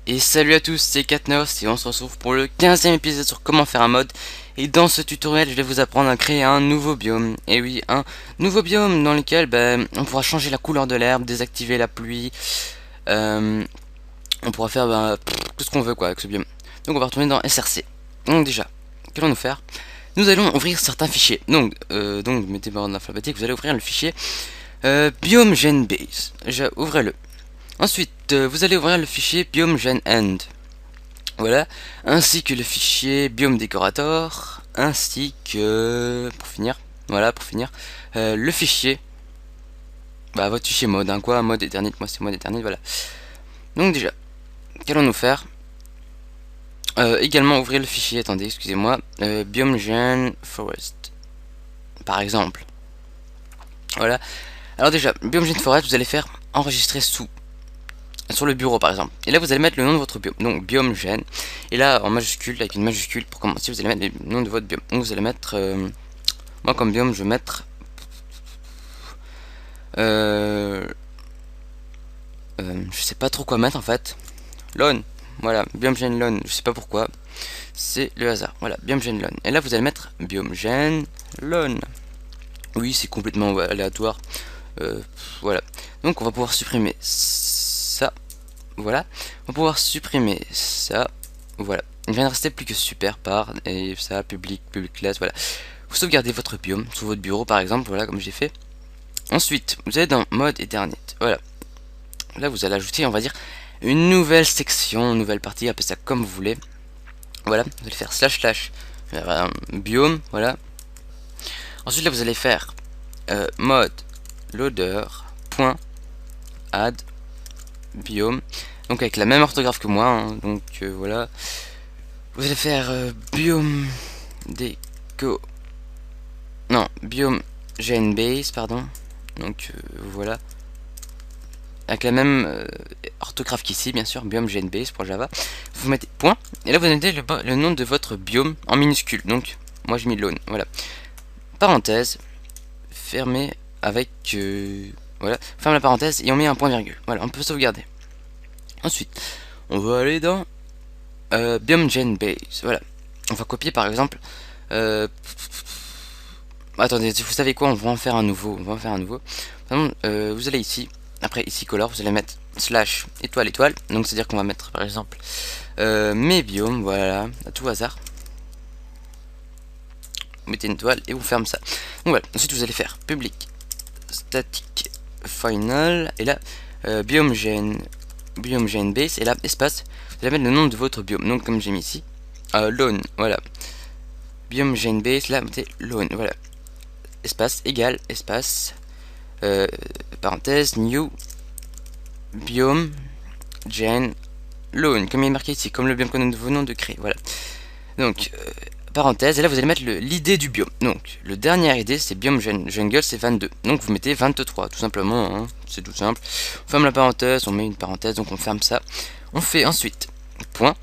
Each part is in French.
Et salut à tous, c'est Katnos et on se retrouve pour le 15e épisode sur comment faire un mod. Et dans ce tutoriel, je vais vous apprendre à créer un nouveau biome. Et oui, un nouveau biome dans lequel on pourra changer la couleur de l'herbe, désactiver la pluie. euh, on pourra faire tout ce qu'on veut quoi avec ce biome. Donc on va retourner dans SRC. Donc déjà, qu'allons-nous faire? Nous allons ouvrir certains fichiers. Donc mettez par ordre alphabétique, vous allez ouvrir le fichier biome genbase. Ouvrez-le. Ensuite, vous allez ouvrir le fichier biome.gen.end. Voilà, ainsi que le fichier biome décorator, ainsi que, pour finir, le fichier, votre fichier mode, hein, quoi, mode Eternit, moi c'est mode Eternit, voilà. Donc déjà, qu'allons-nous faire? Également ouvrir le fichier, attendez, excusez-moi, biome.gen forest, par exemple. Voilà, alors déjà, biome.gen forest, vous allez faire enregistrer sur le bureau par exemple. Et là vous allez mettre le nom de votre biome, donc biome gen. Et là en majuscule, avec une majuscule pour commencer, vous allez mettre le nom de votre biome. Donc vous allez mettre, moi comme biome je vais mettre, je sais pas trop quoi mettre en fait. Lone, voilà, biome gen lone, je sais pas pourquoi. C'est le hasard, voilà, biome gen lone. Et là vous allez mettre biome gen lone. Oui c'est complètement aléatoire. Voilà, donc on va pouvoir supprimer ça. Voilà, on va pouvoir supprimer ça. Voilà, il vient de rester plus que super par et ça, public class, voilà. Vous sauvegardez votre biome sur votre bureau par exemple, voilà, comme j'ai fait. Ensuite, vous allez dans mode Eternit, voilà. Là, vous allez ajouter, on va dire, une nouvelle section, une nouvelle partie, appelez ça comme vous voulez. Voilà, vous allez faire biome, voilà. Ensuite, là, vous allez faire mode loader point add biome, donc avec la même orthographe que moi, hein, donc voilà. Vous allez faire biome déco, non, biome genbase, pardon, donc voilà, avec la même orthographe qu'ici, bien sûr, biome genbase pour Java. Vous mettez point, et là vous mettez le nom de votre biome en minuscule, donc moi j'ai mis lone, voilà, parenthèse, fermé avec, voilà, ferme la parenthèse et on met un point virgule, voilà, on peut sauvegarder. Ensuite, on va aller dans biome genbase, voilà, on va copier par exemple, attendez, vous savez quoi, on va en faire un nouveau, Par exemple, vous allez ici, après ici color, vous allez mettre slash étoile étoile, donc c'est à dire qu'on va mettre par exemple mes biomes, voilà, à tout hasard, vous mettez une étoile et vous fermez ça. Donc voilà, ensuite vous allez faire public static final, et là biome genbase, et là espace, vous allez mettre le nom de votre biome, donc comme j'ai mis ici, lone, voilà, biome genbase, là mettez lone, voilà, espace égal espace parenthèse new biome gen lone, comme il est marqué ici, comme le biome que nous venons de créer, voilà. Donc parenthèse, et là vous allez mettre l'id du biome. Donc le dernier id c'est biome jungle, c'est 22, donc vous mettez 23 tout simplement, hein, c'est tout simple. On ferme la parenthèse, on met une parenthèse, donc on ferme ça. On fait ensuite point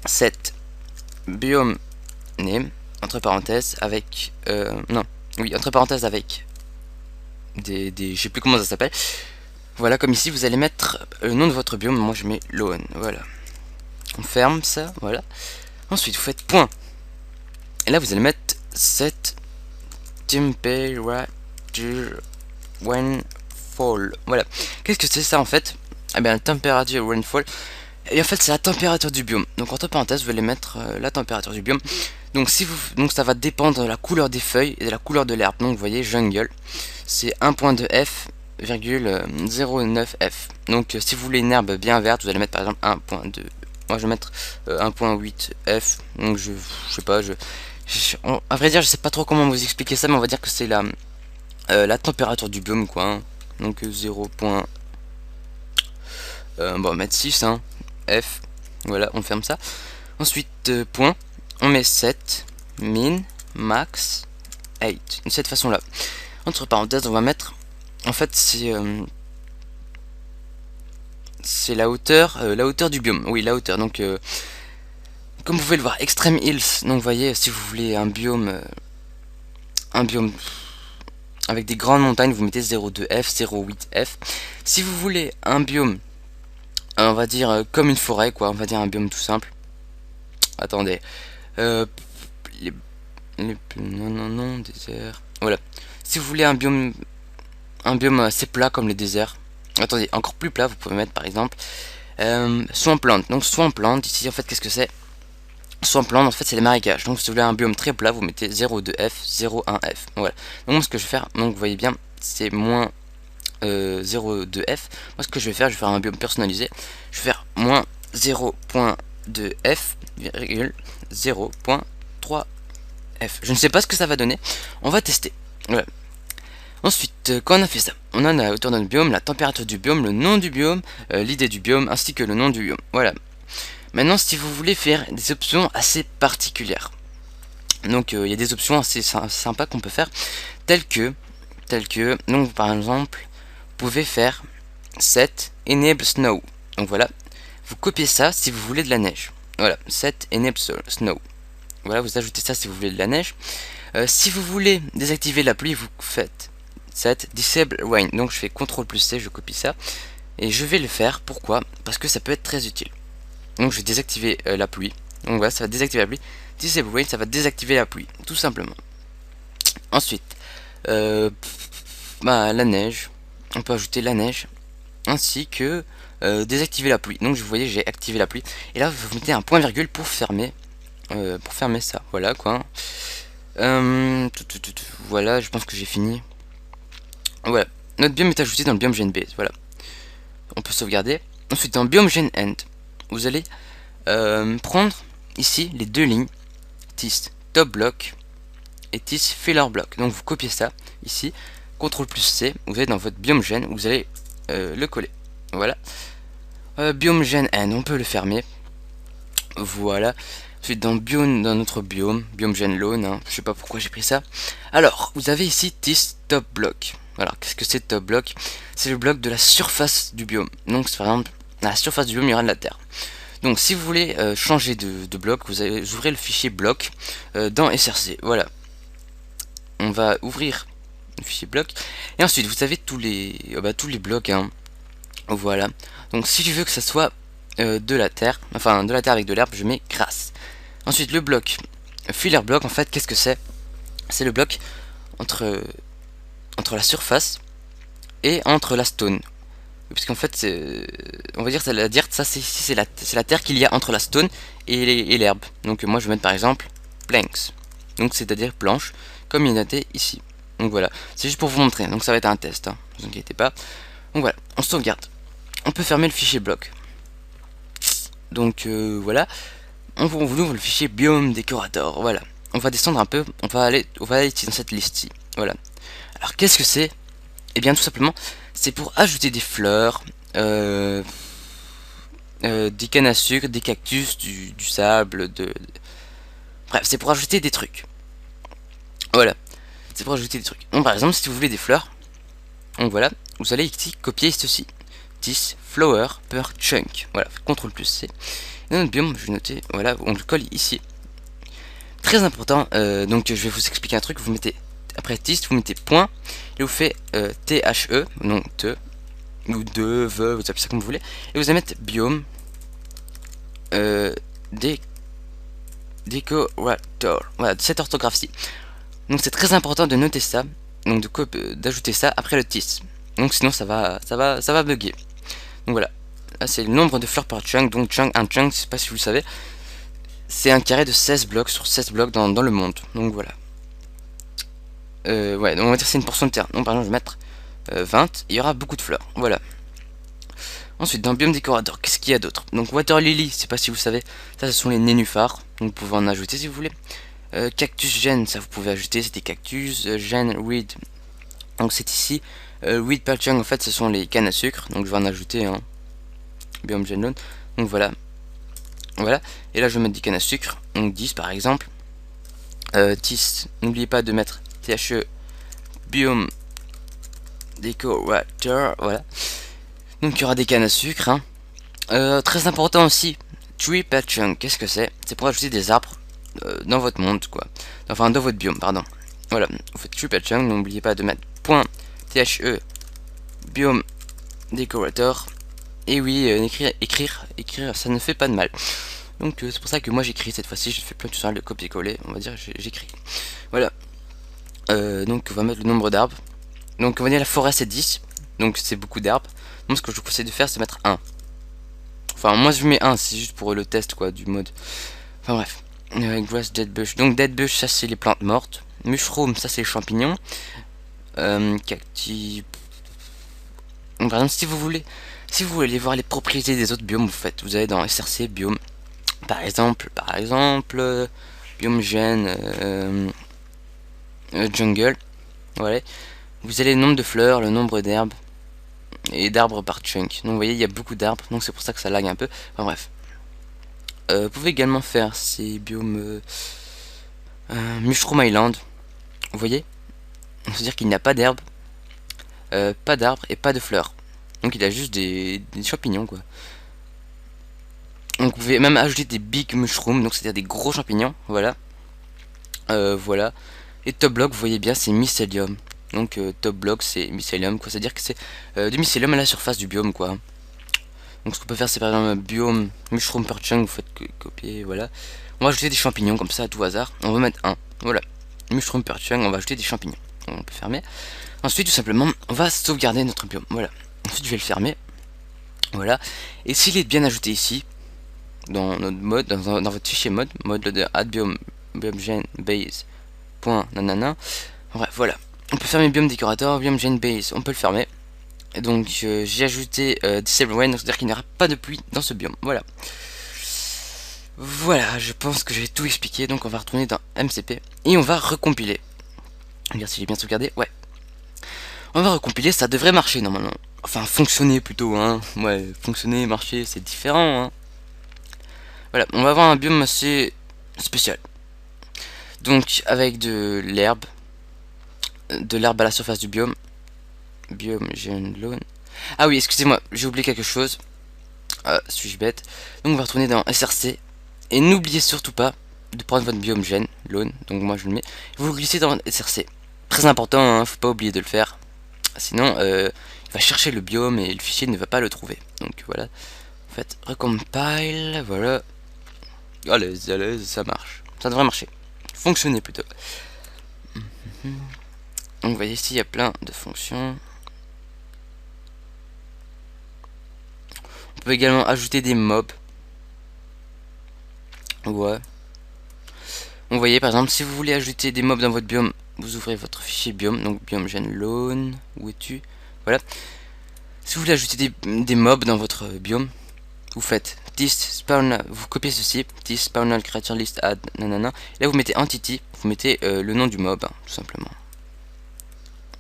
7 biome name entre parenthèses avec non, oui, entre parenthèses avec je sais plus comment ça s'appelle. Voilà, comme ici vous allez mettre le nom de votre biome, moi je mets lone, voilà. On ferme ça, voilà. Ensuite vous faites point, et là vous allez mettre set temperature when fall, voilà. Qu'est-ce que c'est ça en fait? Eh bien, temperature when fall, et en fait c'est la température du biome, donc entre parenthèses vous allez mettre la température du biome. Donc ça va dépendre de la couleur des feuilles et de la couleur de l'herbe. Donc vous voyez jungle, c'est 1.2 f,09 f. Donc si vous voulez une herbe bien verte, vous allez mettre par exemple 1.2. Moi je vais mettre 1.8 f. Donc je sais pas, à vrai dire je sais pas trop comment vous expliquer ça, mais on va dire que c'est la température du biome quoi, hein. Donc 0. Bon, on va mettre 6, hein, f. Voilà, on ferme ça. Ensuite point, on met 7 min max 8 de cette façon là. Entre parenthèses on va mettre, en fait c'est la hauteur du biome, oui la hauteur, donc comme vous pouvez le voir, extreme hills, donc vous voyez si vous voulez un biome avec des grandes montagnes vous mettez 0.2 f, 0.8 f. Si vous voulez un biome on va dire comme une forêt quoi, on va dire un biome tout simple. Attendez, euh, les, non, désert. Voilà. Si vous voulez un biome assez plat comme les déserts, attendez, encore plus plat, vous pouvez mettre par exemple Swampland. Donc Swampland, ici en fait qu'est-ce que c'est? Swampland en fait c'est les marécages. Donc si vous voulez un biome très plat, vous mettez 0,2F, 0,1F. Voilà. Donc moi ce que je vais faire, donc vous voyez bien, c'est moins 0,2F. Moi ce que je vais faire un biome personnalisé. Je vais faire moins 0,2F, 0,3F. Je ne sais pas ce que ça va donner. On va tester. Voilà. Ensuite, quand on a fait ça, on a la hauteur de notre biome, la température du biome, le nom du biome, l'idée du biome, ainsi que le nom du biome. Voilà. Maintenant, si vous voulez faire des options assez particulières, donc il y a des options assez sympas qu'on peut faire, telles que, donc par exemple, vous pouvez faire set enable snow. Donc voilà, vous copiez ça si vous voulez de la neige. Voilà, set enable snow. Voilà, vous ajoutez ça si vous voulez de la neige. Si vous voulez désactiver la pluie, vous faites set disable rain. Donc je fais CTRL plus C, je copie ça. Et je vais le faire, pourquoi? Parce que ça peut être très utile. Donc je vais désactiver la pluie. Donc voilà, ça va désactiver la pluie. Disable rain, ça va désactiver la pluie, tout simplement. Ensuite, la neige. On peut ajouter la neige. Ainsi que désactiver la pluie. Donc vous voyez, j'ai activé la pluie. Et là, vous mettez un point virgule pour fermer ça. Voilà quoi. Voilà, je pense que j'ai fini. Voilà, notre biome est ajouté dans le biome GenBase. Voilà, on peut sauvegarder. Ensuite, dans le biome GenEnd, vous allez prendre ici les deux lignes TIS top block et TIS filler block. Donc vous copiez ça ici, CTRL plus C, vous allez dans votre biome gen, vous allez le coller. Voilà, biome GenEnd, on peut le fermer. Voilà. Ensuite dans notre biome gen lone, hein, je sais pas pourquoi j'ai pris ça. Alors, vous avez ici TIS top block. Alors, qu'est-ce que c'est top block? C'est le bloc de la surface du biome. Donc, par exemple, à la surface du biome, il y aura de la terre. Donc, si vous voulez changer de bloc, vous ouvrez le fichier bloc dans SRC. Voilà. On va ouvrir le fichier bloc. Et ensuite, vous avez tous les blocs. Hein. Voilà. Donc, si je veux que ça soit de la terre, enfin de la terre avec de l'herbe, je mets grass. Ensuite, le bloc filler block, en fait, qu'est-ce que c'est? C'est le bloc entre la surface et entre la stone. Puisqu'en fait, on va dire que la dirt, ça c'est la terre qu'il y a entre la stone et l'herbe. Donc moi je vais mettre par exemple planks. Donc c'est-à-dire planche, comme il est noté ici. Donc voilà, c'est juste pour vous montrer. Donc ça va être un test, hein, ne vous inquiétez pas. Donc voilà, on sauvegarde. On peut fermer le fichier bloc. Donc voilà, on ouvre le fichier biome décorator. Voilà, on va descendre un peu, on va aller ici dans cette liste-ci. Voilà. Alors qu'est-ce que c'est? Et bien tout simplement, c'est pour ajouter des fleurs, des cannes à sucre, des cactus, du sable, bref, c'est pour ajouter des trucs. Voilà, c'est pour ajouter des trucs. Donc par exemple, si vous voulez des fleurs, donc voilà, vous allez ici copier ceci. This flower per chunk. Voilà, CTRL plus C. Et dans notre biome, je vais noter, voilà, on le colle ici. Très important, donc je vais vous expliquer un truc, vous mettez après tist, vous mettez point et vous faites THE, non te, ou de, ve, vous appelez ça comme vous voulez, et vous allez mettre biome décorator. Voilà, cette orthographe-ci. Donc c'est très important de noter ça, donc d'ajouter ça après le tist. Donc sinon ça va bugger. Donc voilà, là c'est le nombre de fleurs par chunk, donc un chunk, je sais pas si vous le savez, c'est un carré de 16 blocs sur 16 blocs dans le monde. Donc voilà. Ouais, donc on va dire c'est une portion de terre. Donc par exemple je vais mettre 20, il y aura beaucoup de fleurs. Voilà. Ensuite dans biome décorateur, qu'est-ce qu'il y a d'autre? Donc water lily, je sais pas si vous savez, ça ce sont les nénuphars. Donc vous pouvez en ajouter si vous voulez. Cactus gène, ça vous pouvez ajouter, c'est des cactus. Gène reed, donc c'est ici. Reed perchung, en fait ce sont les cannes à sucre. Donc je vais en ajouter un. Biome gène lone. Donc voilà. Voilà. Et là je vais mettre des cannes à sucre. Donc 10 par exemple. 10, n'oubliez pas de mettre THE biome décorateur, voilà. Donc il y aura des cannes à sucre, hein. Très important aussi, tree patching, qu'est-ce que c'est? C'est pour ajouter des arbres dans votre monde, quoi. Enfin, dans votre biome, pardon. Voilà, vous faites tree patching, n'oubliez pas de mettre point THE biome décorateur Et oui, écrire, ça ne fait pas de mal. Donc c'est pour ça que moi j'écris cette fois-ci, je fais plein de tutoriels de copier-coller, on va dire j'écris. Voilà. Donc on va mettre le nombre d'arbres. Donc on va dire la forêt c'est 10, donc c'est beaucoup d'arbres. Moi ce que je vous conseille de faire c'est mettre 1. Enfin moi je mets 1, c'est juste pour le test quoi du mode. Enfin bref. Grass, dead bush. Donc dead bush ça c'est les plantes mortes. Mushroom ça c'est les champignons. Cacti. Donc, par exemple si vous voulez voir les propriétés des autres biomes, vous allez dans SRC biome. Par exemple, biome gène jungle. Voilà. Vous avez le nombre de fleurs, le nombre d'herbes et d'arbres par chunk. Donc vous voyez, il y a beaucoup d'arbres, donc c'est pour ça que ça lag un peu. Enfin bref. Vous pouvez également faire ces biomes Mushroom Island. Vous voyez, c'est-à-dire qu'il n'y a pas d'herbe, pas d'arbres et pas de fleurs. Donc il a juste des champignons quoi. Donc vous pouvez même ajouter des big mushrooms, donc c'est-à-dire des gros champignons. Voilà. Voilà. Et top block, vous voyez bien, c'est mycelium. Donc top block c'est mycelium quoi, c'est-à-dire que c'est du mycelium à la surface du biome quoi. Donc ce qu'on peut faire c'est par exemple biome mushroom per chunk, vous faites copier, voilà. On va ajouter des champignons comme ça à tout hasard, on va mettre 1, voilà. Mushroom per chunk, on va ajouter des champignons. Donc, on peut fermer. Ensuite tout simplement on va sauvegarder notre biome, voilà. Ensuite je vais le fermer, voilà. Et s'il est bien ajouté ici, dans notre mode, dans votre fichier mode de add biome gen base point nanana. Bref voilà. On peut fermer biome décorateur, biome gen base, on peut le fermer. Et donc j'ai ajouté disable rain, c'est-à-dire qu'il n'y aura pas de pluie dans ce biome. Voilà. Voilà, je pense que j'ai tout expliqué. Donc on va retourner dans MCP et on va recompiler. Regarde si j'ai bien sauvegardé. Ouais. On va recompiler, ça devrait marcher normalement. Enfin fonctionner plutôt, hein. Ouais, fonctionner, marcher, c'est différent, hein. Voilà, on va avoir un biome assez spécial. Donc avec de l'herbe à la surface du biome. Biome gen lone. Ah oui, excusez-moi, j'ai oublié quelque chose. Suis-je bête? Donc on va retourner dans SRC. Et n'oubliez surtout pas de prendre votre biome gen lone. Donc moi je le mets. Vous glissez dans votre SRC. Très important, hein, faut pas oublier de le faire. Sinon, il va chercher le biome et le fichier ne va pas le trouver. Donc voilà. En fait, recompile, voilà. Allez, ça marche. Ça devrait marcher. Fonctionner plutôt. Donc vous voyez ici, il y a plein de fonctions. On peut également ajouter des mobs. Ouais. Donc, vous voyez par exemple, si vous voulez ajouter des mobs dans votre biome, vous ouvrez votre fichier biome, donc biome gen lone, où es-tu? Voilà. Si vous voulez ajouter des mobs dans votre biome, vous faites this spawn, vous copiez ceci, this spawnal creature list add, nanana. Et là vous mettez entity, vous mettez le nom du mob, hein, tout simplement.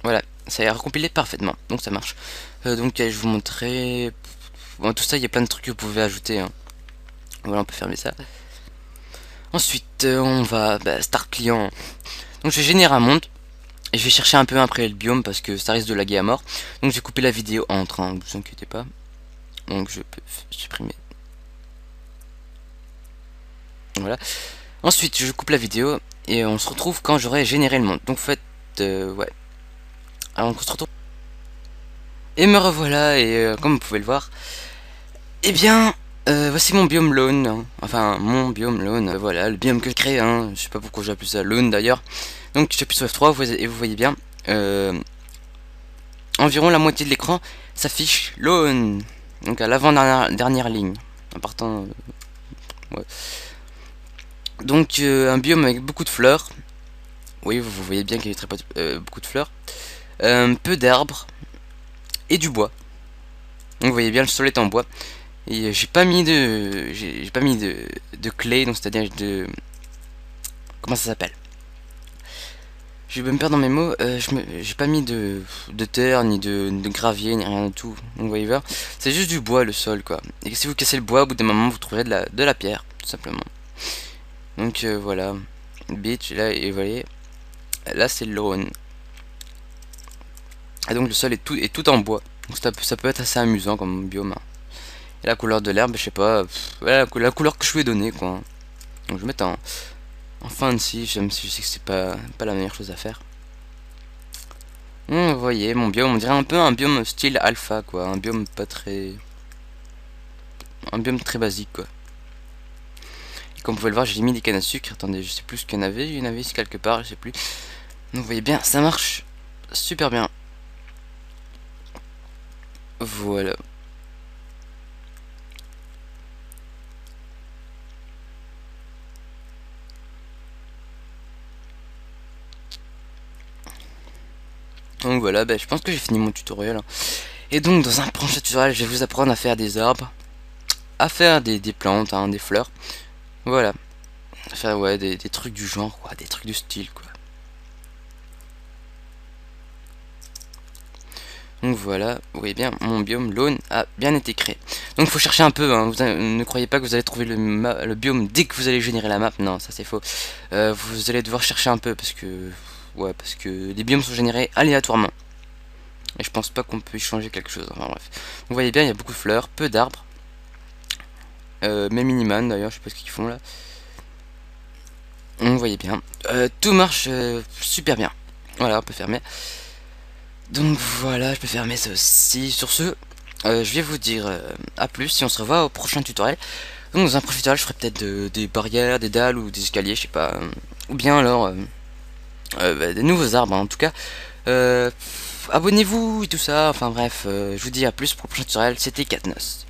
Voilà, ça est recompilé parfaitement, donc ça marche. Donc je vais vous montrer. Bon, tout ça, il y a plein de trucs que vous pouvez ajouter. Hein. Voilà, on peut fermer ça. Ensuite, on va start client. Donc je vais générer un monde. Et je vais chercher un peu après le biome parce que ça risque de laguer à mort. Donc j'ai coupé la vidéo entre, hein, ne vous inquiétez pas. Donc je peux supprimer. Voilà. Ensuite, je coupe la vidéo et on se retrouve quand j'aurai généré le monde. Donc faites, ouais. Alors on se retrouve. Et me revoilà et comme vous pouvez le voir, eh bien, voici mon biome lone. Hein. Enfin, mon biome lone. Voilà, le biome que je crée. Hein. Je sais pas pourquoi j'ai appelé ça lone d'ailleurs. Donc j'appuie sur F3 et vous voyez bien. Environ la moitié de l'écran s'affiche lone. Donc à l'avant-dernière ligne. En partant. Ouais. Donc un biome avec beaucoup de fleurs. Oui, vous voyez bien qu'il y a beaucoup de fleurs. Peu d'arbres. Et du bois. Donc vous voyez bien le sol est en bois. Et j'ai pas mis de clé, donc c'est-à-dire de. Comment ça s'appelle? Je vais me perdre dans mes mots. J'ai pas mis de terre, ni de gravier, ni rien du tout. Donc vous voyez voir. C'est juste du bois le sol quoi. Et si vous cassez le bois, au bout d'un moment vous trouverez de la pierre, tout simplement. Donc voilà. Beach, là, et vous voyez. Là c'est le lone. Et donc le sol est tout en bois. Donc ça peut être assez amusant comme biome. Et la couleur de l'herbe, je sais pas. Voilà, la couleur que je lui ai donnée quoi. Donc je vais mettre en fancy, même si je sais que c'est pas la meilleure chose à faire. Vous voyez, mon biome, on dirait un peu un biome style alpha quoi. Un biome pas très un biome très basique quoi. Et comme vous pouvez le voir, j'ai mis des cannes à sucre. Attendez, je sais plus ce qu'il y en avait. Il y en avait ici quelque part, je sais plus. Donc vous voyez bien, ça marche super bien. Voilà. Donc voilà, je pense que j'ai fini mon tutoriel, hein. Et donc dans un prochain tutoriel, je vais vous apprendre à faire des arbres, à faire des plantes, hein, des fleurs. Voilà. À faire ouais, des trucs du genre, quoi, des trucs du style, quoi. Donc voilà, vous voyez bien, mon biome Lawn a bien été créé. Donc il faut chercher un peu, hein. Ne croyez pas que vous allez trouver le biome dès que vous allez générer la map. Non, ça c'est faux. Vous allez devoir chercher un peu parce que les biomes sont générés aléatoirement. Et je pense pas qu'on peut y changer quelque chose. Enfin bref. Vous voyez bien, il y a beaucoup de fleurs, peu d'arbres. Même Miniman d'ailleurs, je sais pas ce qu'ils font là. Vous voyez bien. Tout marche super bien. Voilà, on peut fermer. Donc voilà, je peux fermer ça aussi. Sur ce, je vais vous dire à plus si on se revoit au prochain tutoriel. Donc dans un prochain tutoriel, je ferai peut-être des barrières, des dalles ou des escaliers, je sais pas. Ou bien alors des nouveaux arbres, hein. En tout cas. Abonnez-vous et tout ça. Enfin bref, je vous dis à plus pour le prochain tutoriel. C'était Katnos.